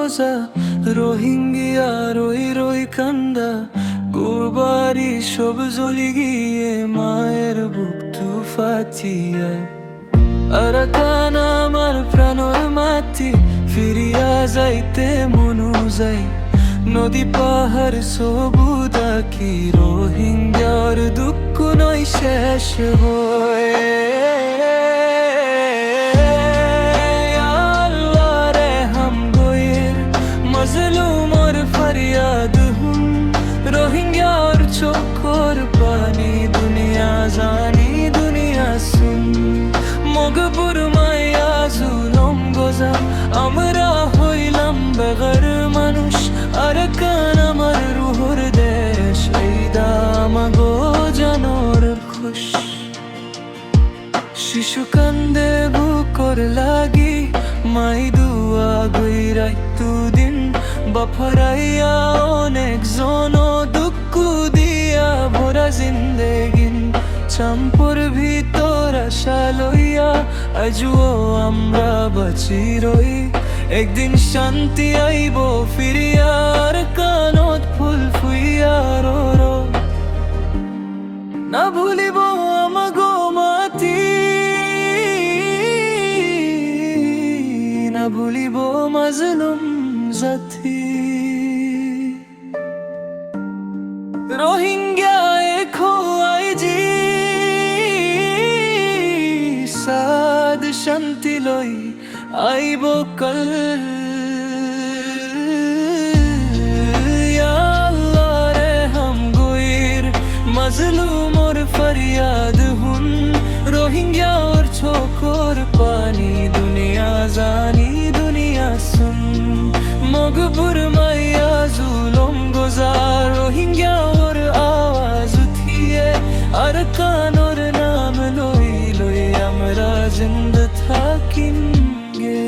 গোজা রোহিঙ্গিয়া রই রই কান্দা গোবারি সব জ্বলি গিয়ে মায়ের বুক তুফাতিয়া আরাকান আমার প্রাণর মাটি ফিরিয়া যাইতে মনু যাই নদী পাহাড় সবুদা কি রোহিঙ্গার দুঃখ নয় শেষ হয়ে আল্লাহ রে হাম গোয়ের মজলুমর ফরিয়াদ হুম রোহিঙ্গার চোখর পানি দুনিয়া জানি দুনিয়া শুন মগবুর মায়া জুলম গোজা আমরা হইলাম বেগর মানুষ আরাকান আমার রুহর দেশ এই দামাগো জানোর খুশ শিশু কান্দে বুকর লাগি মাই দুয়া গইরাই তুদিন বাফরাইয়া অনেক জন দুঃখ দিয়া ভরা জিন্দেগিন চাম্পুর ভিতর আশা লইয়া আজও আমরা বাঁচি রই একদিন শান্তি আইব ফিরিয়ার কানত ফুল ফুইয়া রো না ভুলিব আমাগো মাটি না ভুলিব মাজলুম জাতি রোহিঙ্গা খোয়াই জি সাদ শান্তি লই আইব কল আল্লাহ রে হাম গোয়ের মজলুমর ফরিয়াদ হুন রোহিঙ্গার চোখর পানি দুনিয়া জানি দুনিয়া শুন মগবুর মায়া জুলম গোজার রোহিঙ্গার আওয়াজ উঠিয়ে আরাকানোর নাম লই লই আমরা জিন্দা থাকিম গে